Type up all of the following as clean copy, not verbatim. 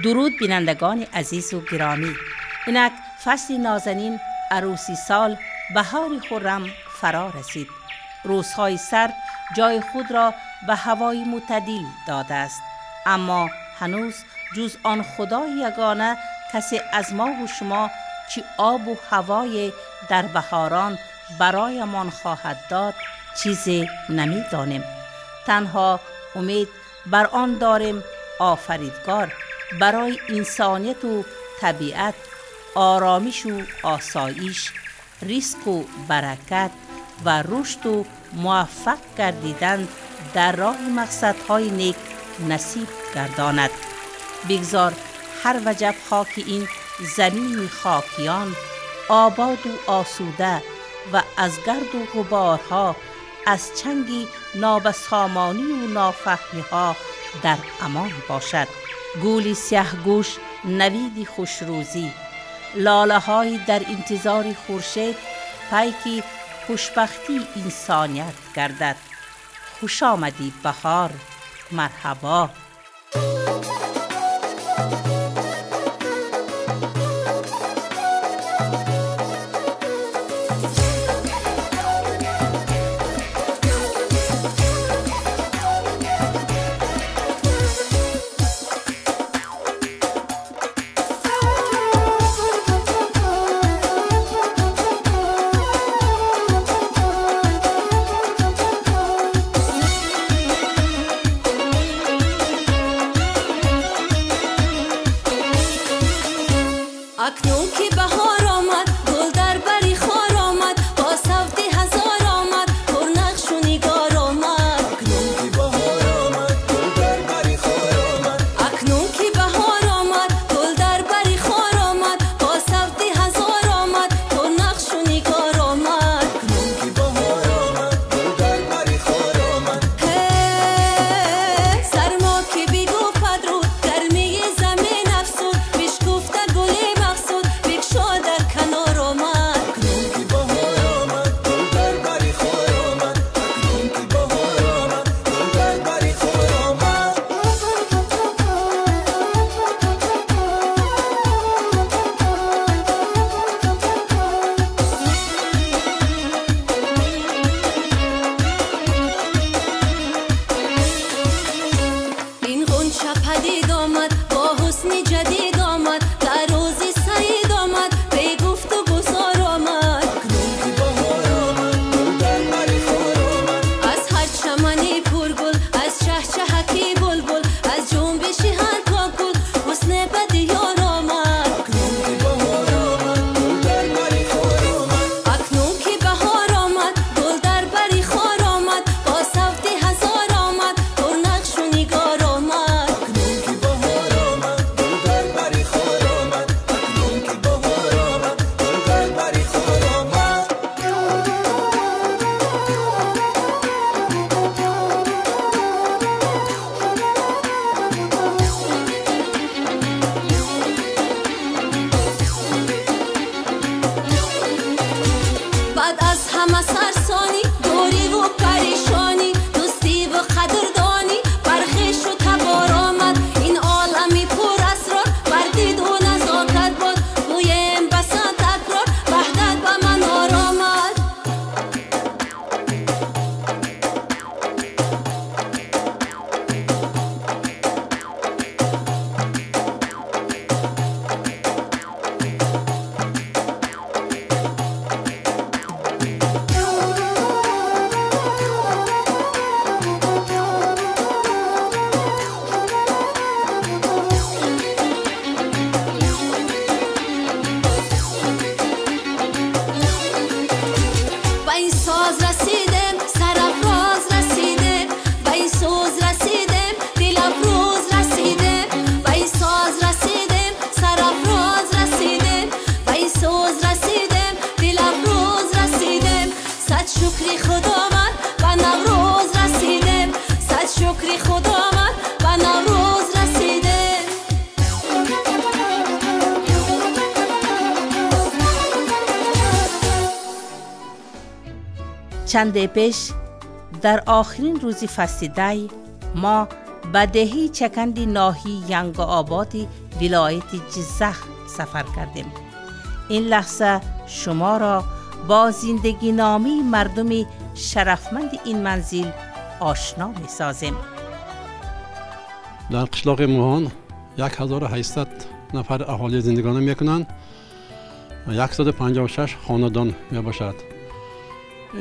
درود بینندگان عزیز و گرامی. اینک فصل نازنین عروسی سال بهاری خرم فرا رسید. روزهای سرد جای خود را به هوای معتدل داده است، اما هنوز جز آن خدای یگانه کسی از ما و شما چی آب و هوای در بهاران برایمان خواهد داد چیزی نمی دانیم. تنها امید بر آن داریم آفریدگار برای انسانیت و طبیعت آرامش و آسایش، ریسک و برکت و رشد و موفق گردیدن در راه مقصدهای نیک نصیب گرداند. بگذار هر وجب خاک این زمین خاکیان آباد و آسوده و از گرد و غبارها، از چنگی نابسامانی و نافهمی ها در امان باشد. گولی سیاه گوش نوید خوشروزی، لاله های در انتظار خورشید، پیکی خوشبختی انسانیت گردد. خوش آمدی بهار، مرحبا. اکنون که بهار آمد، گل در بری خار آمد، با صوت هزار آمد، پر نقش و نگار آمد. اکنون که بهار آمد، گل در بری خار آمد. اکنون که بهار آمد، گل در بری خار آمد، با صوت هزار آمد، پر نقش و نگار آمد. اکنون که بهار آمد، گل در بری خار آمد. سرما که بیگفت رو گرمی زمین افسود، بشکفته گل مقصود بکشا در کنار آمد. اکنون که بهار آمد، گل در بری خار آمد. اکنون که بهار آمد، گل در بری خار آمد. این غنچه پدید آمد، با حسن جدید آمد، در روزی سعید آمد، به گفت و گذار آمد. اکنون که بهار آمد، گل در بری خار آمد. از هر چمنی پرگل، از چهچهکی بلبل، از جنبشی هر کاکل، حسن بدیار آمد. اکنون که بهار آمد، گل در بری خار آمد. اکنون که بهار آمد، گل در بری خار آمد، با صوت هزار آمد، پر نقش و نگار آمد. اکنون که بهار آمد، گل در بری خار آمد. اکنون که بهار آمد، گل در بری خار آمد. بعد از همه سرسانی، دوری و پریشانی، دوستی و قدردانی، برخیش و تبار آمد. این عالمی پر اسرار، بردید و نزاکت بود، گویم بسا تکرار، وحدت به منار آمد. به این ساز رسیدم، سرافراز رسیدم، به این سوز رسیدم، دل افروز رسیدم. به این ساز رسیدم، سرافراز رسیدم، به این سوز رسیدم، دل افروز رسیدم. صد شکری خداوند به نوروز رسیدم، صد شکری خداوند به نوروز رسیدم. چند پیش در آخرین روزی فصل دی ما به دهی چکند ناحیه ینگ‌آباد ولایت جزخ سفر کردیم. این لحظه شما را با زندگی نامی مردم شرفمند این منزل آشنا می سازیم. در قشلاق موهان 1800 نفر اهالی زندگانی میکنند و 156 خاندان می باشد.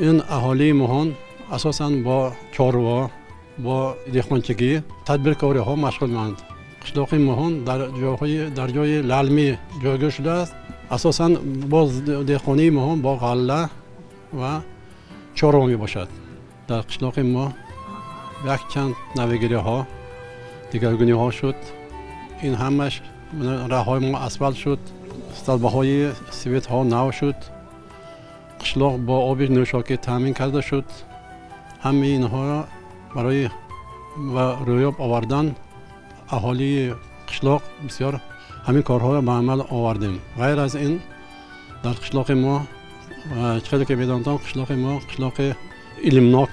این اهالی موهان اساساً با چاروا، با دهقانچگی، تدبیرکاری ها مشغول ماند. قشلاق موهان در جای للمی جایگاه شده است. اساساً با دهقانی موهان با غله و چاروا می باشد. در قشلاق ما یک چند نوگیری ها، دیگرگونی ها شد. این همش راه های ما اسفالت شد، استلبه های سویت ها نو شد. قشلاق با آب نوشاکی تامین کرده شد. همه اینها را برای و رویاب آوردن اهالی قشلاق بسیار همین کارها را به عمل آوردیم. غیر از این در قشلاق ما چقدر که میدانم قشلاق ما قشلاق علمناک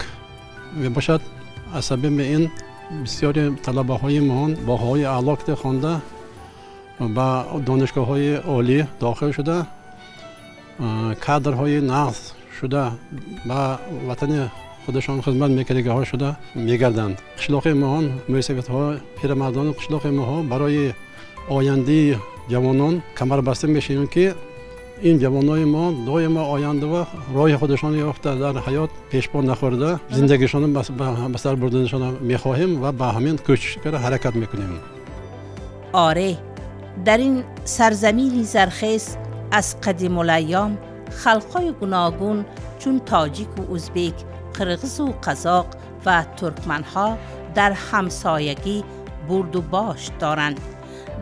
می باشد. از سبب این بسیاری طلبه های ما با های اعلی خوانده و دانشگاه های عالی داخل شده، کادرهای نقص شده و وطن خودشان خدمت میکردگی ها شده میگردند. قشلاق ما موسیقیت ها پیرمردان قشلاق ما برای آینده جوانان کمر بسته میشیم که این جوانای ما دائما آینده و راه خودشان یافته در حیات پیشبان نخورده زندگیشان به سر بردنشان میخواهیم و به همین کوشش حرکت میکنیم. آره، در این سرزمین زرخیز از قدیم الایام خلقای گوناگون چون تاجیک و ازبک، قرغز و قزاق و ترکمنها در همسایگی برد و باش دارند.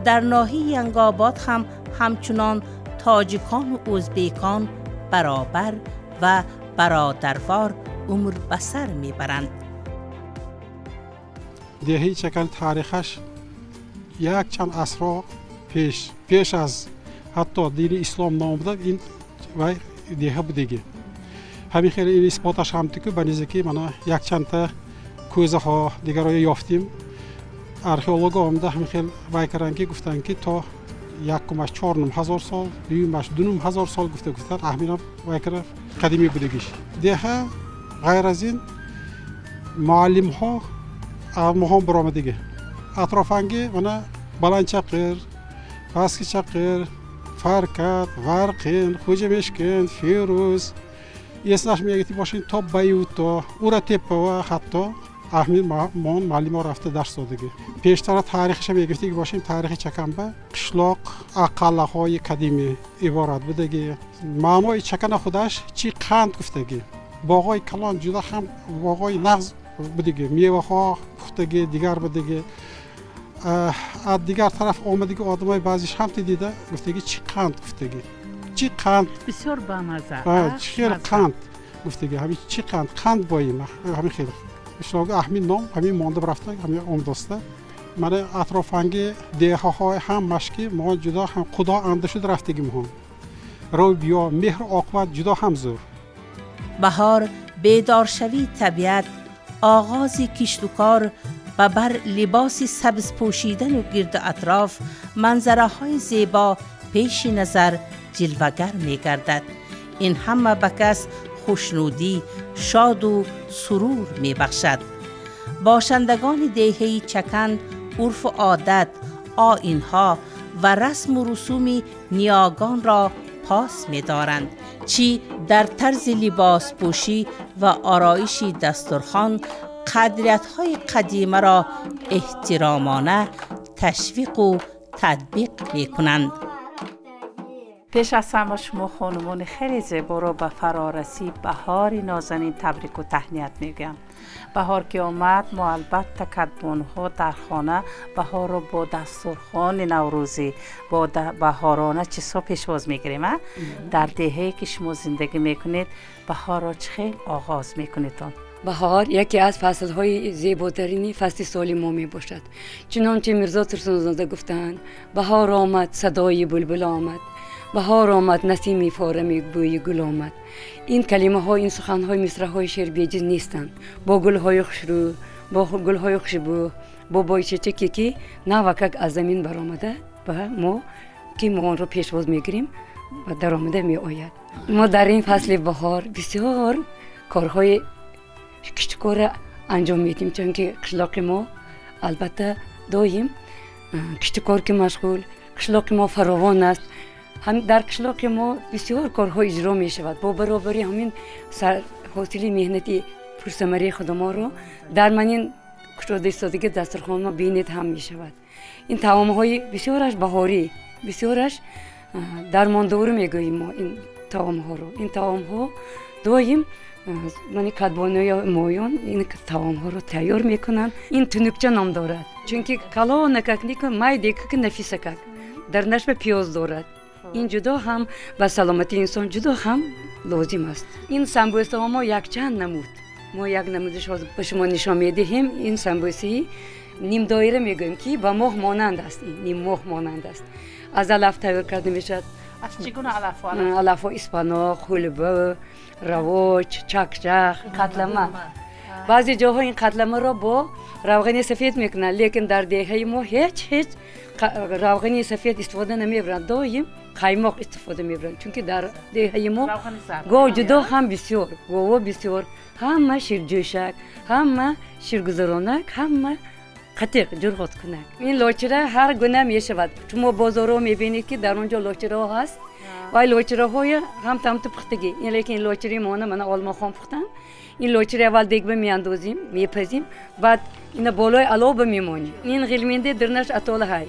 در ناحیه ینگ‌آباد هم همچنان تاجیکان و ازبکان برابر و برادروار عمر بسر میبرند. دهی چکن تاریخش یک چند عصر پیش از حتی دین اسلام نامده این و دیگه بودگی. همین خیلی این اثباتش هم که به نزدیکی من یک چند تا کوزه ها دیگر رو یافتیم. ارخئولوگ آمده همین خیلی وای کردن که گفتن که تا 1.4 سال، دویمش 2.5 سال گفتن اهمینا وای کرد قدیمی بودگیش. دیگه غیر از این معلم ها مهم برآمدگی. اطرافنگی من بلندچقر، پاسکچقر، فرکت، ورقین، خوجه مشکن، فیروز اسمش میگه باشین تا بیوتا او را تپه و حتی احمد مان معلم ها رفته درس دادگی. پیشتر تاریخش میگفتی که باشیم تاریخ چکنبه قشلاق اقاله های قدیمی عبارت بودگی. معنای چکن خودش چی قند گفتگی. باغای کلان جدا هم باغای نغز بودگی. میوه ها پختگی دیگر بودگی. از دیگر طرف آمدگی آدمای بعضیش هم دیده گفتگی چی قند گفتگی. چی قند بسیار بامزه. چی قند گفتگی. همین چی قند باییم همین خیلی. قشلاق احمد نام همین مانده برفته همین آمداسته. من اطرافنگی دیه های هم مشکی ما جدا هم خدا انده شد رفتگی هم. رو بیا مهر عاقبت جدا هم زور. بهار بیدارشوی طبیعت، آغازی کشت و کار و بر لباس سبز پوشیدن و گرد اطراف منظره های زیبا پیش نظر جلوگر می گردد. این همه به کس خوشنودی، شاد و سرور می بخشد. باشندگان دهه چکن عرف و عادت، آیین‌ها و رسم و رسوم نیاگان را پاس می دارند. چی در طرز لباس پوشی و آرایش دسترخوان قدرت‌های قدیمه را احترامانه تشویق و تطبیق می‌کنند. پیش از همه شما خانمان خیلی زیبا را به فرارسی بهار نازنین تبریک و تهنیت میگم. بهار که آمد ما البته کدبان‌ها در خانه بهار را با دسترخوان نوروزی با بهارانه چیزها پیشواز میگیریم. در دهه‌ای که شما زندگی میکنید بهار را چه خیلی آغاز میکنید؟ بهار یکی از فصل‌های زیباترین فصل سال ما می باشد. چنانچه میرزا ترسونزاده گفتند بهار آمد صدای بلبل آمد، بهار آمد نسیم فارم بوی گل آمد. این کلمه ها، این سخن های مصرع های شعر بی‌جز نیستند. با گل های خوشرو، با گل های خوشبو بابای چچکی که ناوکک از زمین برآمده و ما که ما آن رو پیشواز میگیریم و درآمده می آید. ما در این فصل بهار بسیار کارهای کشتکار انجام میدیم، چون که قشلاق ما البته دایم کشتکار که مشغول، قشلاق ما فراوان است. هم در قشلاق ما بسیار کارها اجرا می شود. با برابری همین حاصل مهنتی پرثمره خودمان رو در منین کشاده سادگی دسترخوان ما بینید هم می شود. این طعام‌های بسیارش بهاری، بسیارش درماندور میگوییم ما این طعام‌ها رو. این طعام‌ها دایم یعنی کدبانای مایان این طعام‌ها رو تیار میکنن. این تنوکچه نام دارد، چون که کلا نککنی که مای دیگه که نفیس کک در نشب پیاز دارد. این جدا هم به سلامتی انسان جدا هم لازم است. این سمبوسه ها ما یک چند نمود، ما یک نمودش به شما نشان میدهیم. این سمبوسه نیم دایره میگوییم که با ماه مانند است. این نیم ماه مانند است. از علف تیار کرده میشد. از چگونه علف؟ علف اسپاناق، حلبه، رواج، چکچک، قتلمه. بعضی جاها این قتلمه را با روغن سفید میکنن، لیکن در دهه ما هیچ روغن سفید استفاده نمیبرند، دایم قایماق استفاده میبرند، چون که در دهه ما گاو جدا هم بسیار، گاوا بسیار، همه شیرجوشک، همه شیرگذرانک، همه قطیق جرغات کنک. این لاچره هر گونه میشود. شما بازارها میبینید که در اونجا لاچره ها هست و لاچره های هم تمت پختگی. این لیکن لاچره ما من آلما خام پختن. این لاچره اول دیگه میاندازیم، میپزیم، بعد اینا بالای علوب میمونیم. این غلمنده درنش اتاله های.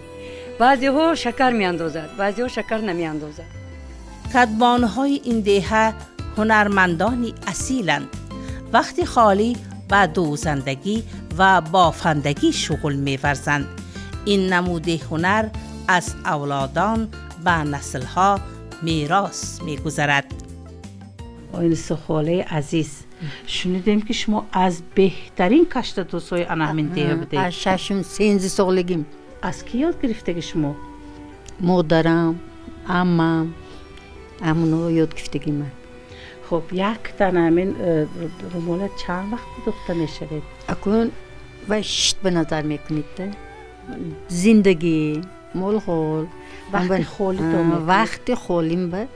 بعضی ها شکر میاندازد، بعضی ها شکر نمیاندازد. کدبانهای این دهه هنرمندانی اصیلند. وقتی خالی به دوزندگی و بافندگی شغل می‌ورزند. این نمود هنر از اولادان به نسل‌ها میراث می‌گذرد. آقای سخاله عزیز، شنیدیم که شما از بهترین کشت دوستای همین دیه بودید. از 6 سالگیم. از کی یاد گرفته که شما؟ مادرم، عمم، همونو یاد گرفتگی من. خب یک تن همین رومال چند وقت دوخته میشوید؟ اکنون و شت به نظر میکنید زندگی مول وقتی وقتی خولیم به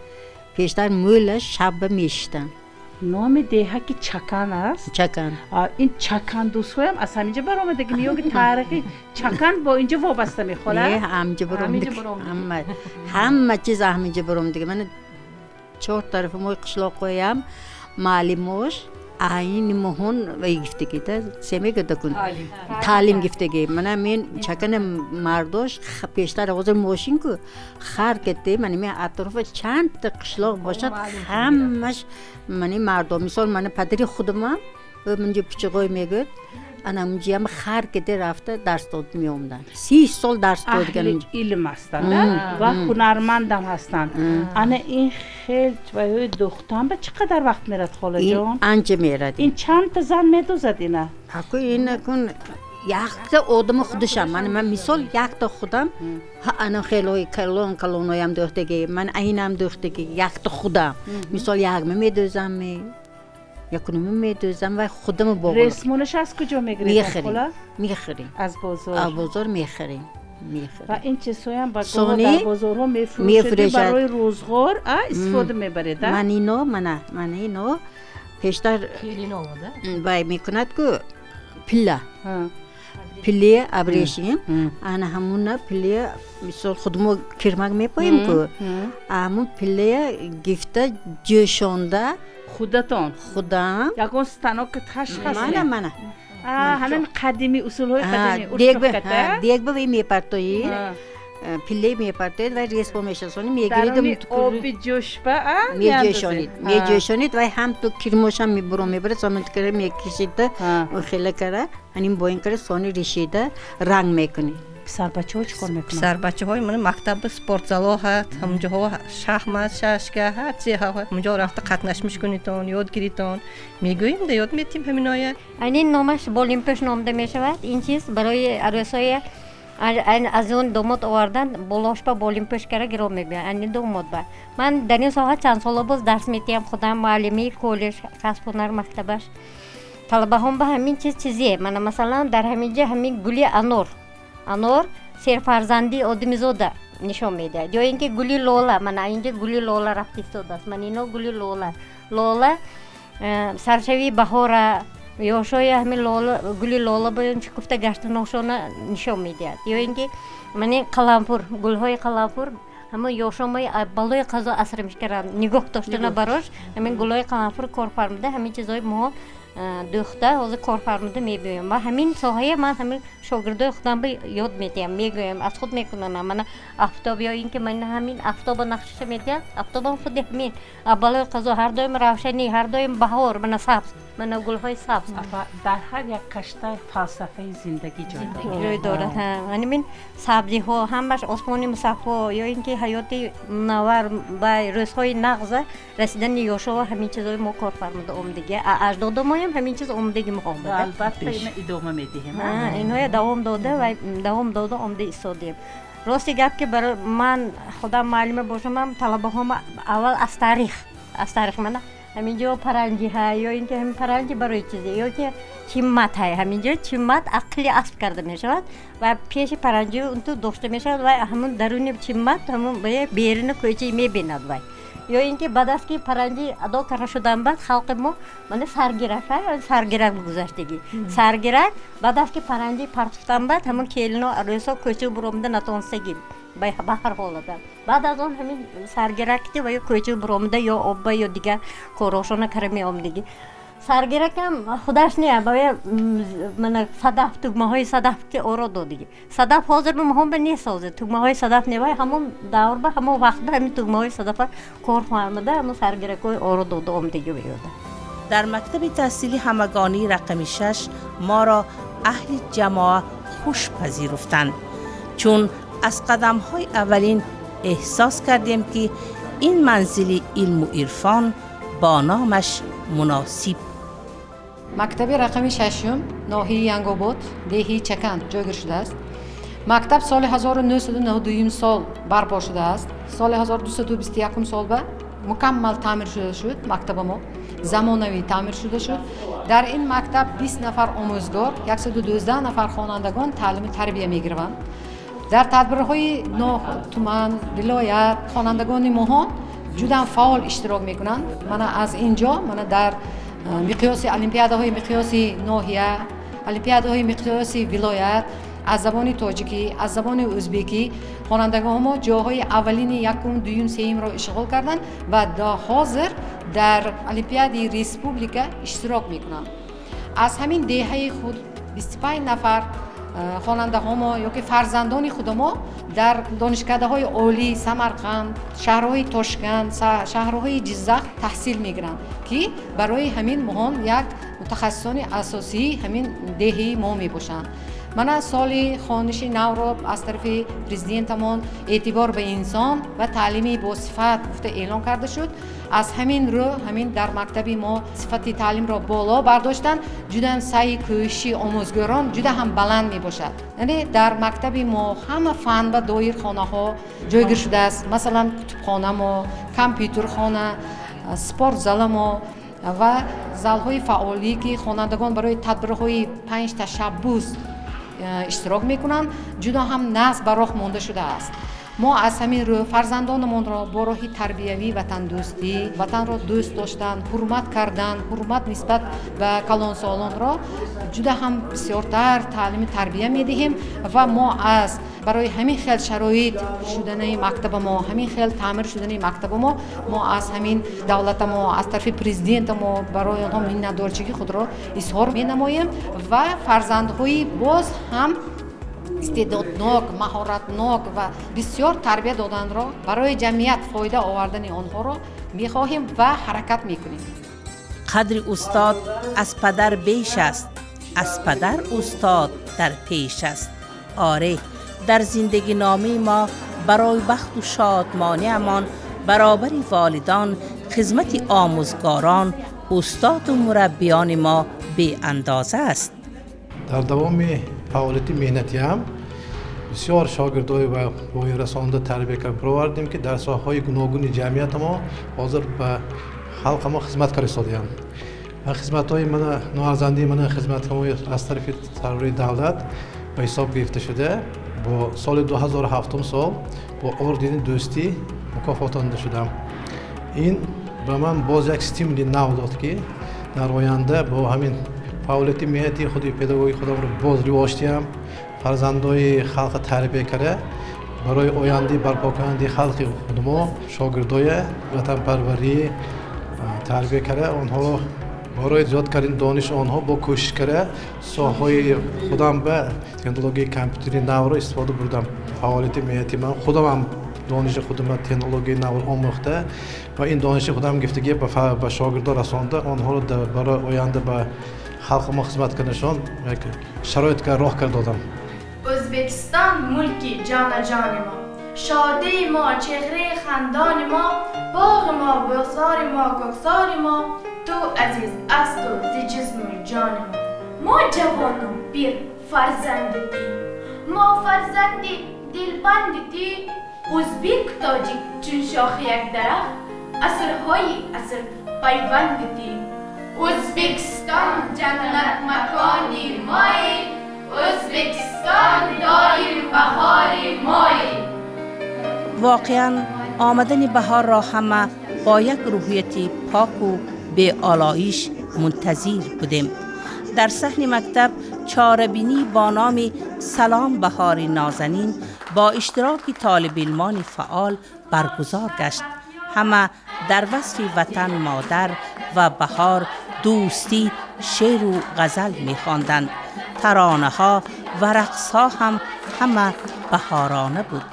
پیشتر مول شب میشتن. نام دهه که چکن است. چکن. این چکن دوستوی هم از همینجا برآمده که میگه تاریخی چکن با اینجا وابسته میخوره؟ نه همینجا برآمده. همه چیز همینجا برآمده. من 4 طرف موی قشلاقایم معلموش این مهون و گفتگی ده سمی گده کن تعلیم گفتگی من من چکن مردوش پیشتر آوازر موشین کو خر کته من می اطراف چند قشلاق باشد همش من مردم مثال من پدری خودم و من جو پچقای میگه انا منجیم خر کته رفته درس داد میومدن 30 سال درس داد اهل علم هستند و هنرمندم هستند. انا این خیلی و دخترم به چقدر وقت میرد خاله جان؟ انجام میرد. این چند تا زن میدوزد اینه؟ اکو این کن یک تا آدم خودشم من مثال یک تا خودم انا خیلی کلونایم دختگی من اینم دختگی یک تا خودم مثال یک میدوزم یکونم میدوزم و خودم باقی رسمونش از کجا میگیرید خاله؟ میخریم از بازار. از بازار میخریم. و این چیزایی هم با در بازارها میفروشید برای روزگار استفاده میبرید؟ من اینو پیشتر وای میکند که پله ابریشم انا همون پله مثال خودمو کرمک میپاییم که همون پله گفته جوشانده خودم یکون ستانو که تشخص من همین قدیمی اصولهای قدیمی دیگ به میپرتایی پله میپرتید و ریس با میشناسونی میگیرید آبی جوش با میجوشانید و هم تو کرموش هم میبره سامنت کره میکشید و خیلی کره همین با این کره سانی ریشیده رنگ میکنید. پسر بچه ها چی کار میکنن؟ پسر بچه های من مکتب سپورت زالا هست همونجا ها شахمت شاشگاه هر چی ها همونجا رفته قطنش میکنیدن یاد گیریدن میگوییم ده یاد میتیم همین آیه این نامش بولیمپش نامده میشود. این چیز برای عروسای از اون دومات آوردن بولاش با بولیمپش کرده گرام میبینن. این دومات با من در این ساعت چند سال باز درس میتیم خودم معلمی کالج کسب هنر مکتبش талабаҳом ба ҳамин чизие мана масалан дар ҳамин ҷа ҳамин гули анор серфарзанди одамизода нишон медиҳад ё ин ки гули лола мана инҷа гули лола рафта истодааст мана ино гули лола саршавии баҳора ё шоя ҳамин гули лола боён чӣ гуфта гашта ношона нишон медиҳад ё ин ки мани қалампур гулҳои қалампур ҳамон ёшомои балои қазо аср мешкарданд нигоҳ доштана барош ҳамин гулҳои қалампур кор фармуда ҳамин чизҳои мо духта ҳозир кор фармуда мебиёем ва ҳамин соҳая ман ҳамин шогирдои худамро ёд медиҳам мегӯям аз худ мекунонам мана афтоб ё ин ки мана ҳамин афтоба нақшаша медиҳад афтобам худи ҳамин балои қазо ҳар доим равшанӣ ҳар доим баҳор мана сабз мана гулҳои сабз дар ҳар як кашта фалсафаи зиндагӣ ҷой дорад ҳамин сабзиҳо ҳамаш осмони мусаффо ё ин ки ҳаёти мунаввар ба рӯзҳои нағза расидани ёшова ҳамин чизҳои мо кор фармуда омдиги аҷдодамоям ҳамин чиз омдаги мо омада албатта ина идома медиҳем иноя давом дода омда истодем рости гап ки барои ман худам муаллима бошамам талабаҳом аввал аз таърих мана ҳаминҷо паранҷи ҳай ё ин ки ҳамин паранҷи барои чизе ё ки чиммат ҳай ҳаминҷо чиммат ақли асп карда мешавад ва пеши паранҷи унту дошта мешавад ва ҳамун даруни чиммат ҳамун берини кӯчаи мебинад вай ё ин ки баъд аз ки паранҷи адо карда шудан баъд халқи мо мана саргирак гузаштагӣ саргирак баъд аз ки паранҷи партуфтан баъд ҳамун келино арӯсо кӯча буромада натонстагӣ ба ҳар ҳолата баъд аз он ҳамин саргиракти ва ё кӯча буромада ё обба ё дигар корошона кара меомдагӣ саргиракам худаш не мана садаф тугмаҳои садаф ки оро додагӣ садаф ҳозир ба моҳон ба несозад тугмаҳои садаф невай ҳамон давр ба ҳамон вақт ба ҳамин тугмаҳои садафа кор фармуда ҳамон саргиракҳои оро дода омдагӣ биёда дар мактаби таҳсили ҳамагонии рақами 6 моро аҳли ҷамоа хуш пазируфтанд чун аз қадамҳои аввалин эҳсос кардем ки ин манзили илму ирфон бо номаш муносиб мактаби рақами 6 ноҳияи янгобод деҳи чаканд ҷойгир шудааст мактаб соли 1992 сол барпо шудааст соли 1221 сол ба мукаммал таъмир шуда шуд мактаба мо замонавӣ таъмир шуда шуд дар ин мактаб 20 нафар омӯзгор 112 нафар хонандагон таълиму тарбия мегирванд дар тадбирҳои туман вилоят хонандагони моҳон ҷудан фаъол иштирок мекунанд мана аз ин ҷо мана дар миқёси олимпиадаҳои миқёси ноҳия олимпиадаҳои миқёси вилоят аз забони тоҷикӣ аз забони ӯзбекӣ хонандагони мо ҷоҳои аввалини якум дуюм сеюмро ишғол карданд ва ҳозир дар олимпиадаи республика иштирок мекунанд аз ҳамин деҳаи худ 25 нафар хонандаҳомо ёки фарзандони худамо дар донишкадаҳои олии Самарқанд, шаҳрҳои Тошканд, шаҳрҳои Ҷиззах таҳсил мегиранд ки барои ҳамин моҳон як мутахассисони асосии ҳамин деҳаи мо мебошанд. мана соли хониши навро аз тарафи президентамон эътибор ба инсон ва таълими босифат гуфта эълон карда шуд. аз ҳамин рӯ ҳамин дар мактаби мо сифати таълимро боло бардоштан ҷудан саи кӯшиши омӯзгорон ҷуда ҳам баланд мебошад. яъне дар мактаби мо ҳама фан ва доир хонаҳо ҷойгир шудааст. масалан кутубхонамо, компютерхона, спортзаламо ва залҳои фаъолӣ ки хонандагон барои тадбирҳои 5 ташаббус иштирок мекунанд ҷудо ҳам назм ба роҳ монда шудааст. мо аз ҳамин рӯ фарзандонамонро бо роҳи тарбиявӣ ватандӯстӣ, ватанро дӯст доштан, ҳурмат кардан, ҳурмат нисбат ба калонсолонро ҷуда ҳам бисёртар таълими тарбия медиҳем ва мо аз барои ҳамин хел шароит шуданаи мактаба мо, ҳамин хел таъмир шуданаи мактаба мо аз ҳамин давлатамо, аз тарафи президентамо барои онҳо миннатдорчигии худро изҳор менамоем ва фарзандҳои боз ҳам истеъдоднок, маҳоратнок ва бисёр тарбия доданро барои ҷамъият фоида овардани онҳоро мехоҳем ва ҳаракат мекунем. қадри устод аз падар беш аст, аз падар устод дар пеш аст. آره در زندگی نامه ما برای بخت و شادمانی‌مان برابر والدان، خدمت آموزگاران، استاد و مربیان ما به اندازه است. در دوام فعالیت مهنتی هم بسیار شاگردای و بای رسانده تربیه کرد پروردیم که در ساحه‌های گوناگون جمعیت ما حاضر به خلق ما خدمت کار ایستادیم. و خدمت‌های من نوازندی من خدمت‌های از طرف سرور دولت به حساب گرفته شده. با سال 2007 سال با اردین دوستی مکافاتانده شدم. این به من باز یک استیمولی نو داد که در آینده با همین فعالیت مهنتی خودی پداگوژی خودم رو باز رواج‌دهم. فرزندای خلق تربیت کرده برای آینده برپا کننده خلق خودم شاگردای وطن پروری تربیت کرده. آنها برای زیاد کردن دانش آنها با کوشش کرده ساحه خودم به تکنولوژی کامپیوتری نو را استفاده بردم. فعالیت مهنتی من خودم هم دانش خودم تکنولوژی نو آموخته و این دانش خودم گفتگی به شاگردان رسانده. آنها را برای آینده به خلق ما خدمت کردنشان شرایط که راه کردم. ازبکستان ملکی جان ما، شادی ما، چهره خندان ما، باغ ما، بازار ما، گلزار ما، تو عزیز از تو زی جسم و جان ما جوان و پیر فرزند دی، ما فرزندی دلبند دی، ازبک تاجیک چون شاخ یک درخت، اثرهای اثر پیوند دی. ازبکستان جنت مکانی مایی، ازبکستان دایر بهاری مایی. واقعا آمدن بهار را همه با یک روحیت پاک و به آلایش منتظر بودیم. در صحن مکتب چاره‌بینی با نام سلام بهار نازنین با اشتراک طالب علمان فعال برگزار گشت. همه در وصف وطن مادر و بهار دوستی شعر و غزل می‌خواندند. ترانه ها و رقص ها هم همه بهارانه بود.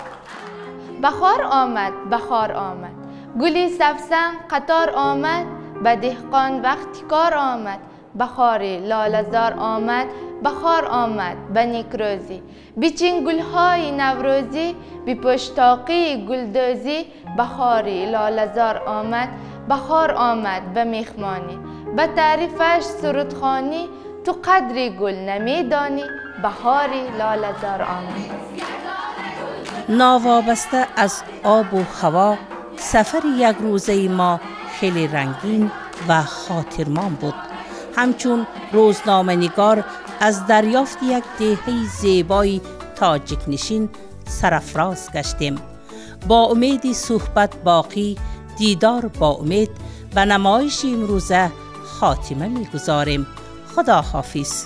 بهار آمد، بهار آمد، گلی سبزم قطار آمد، به دهقان وقتی کار آمد، بهاری لاله‌زار آمد، بهار آمد به نیکروزی، بیچین گلهای نوروزی، بی پشتاقی گلدوزی، بهاری لاله‌زار آمد، بهار آمد به میخمانی، به تعریفش سرودخوانی، تو قدری گل نمیدانی، بهاری لاله‌زار آمد. ناوابسته از آب و هوا سفر یک روزه ما خیلی رنگین و خاطرمان بود. همچون روزنامه نگار از دریافت یک دهه زیبای تاجیک نشین سرفراز گشتیم. با امید صحبت باقی، دیدار با امید، به نمایش امروزه خاتمه می‌گذاریم. خدا حافظ.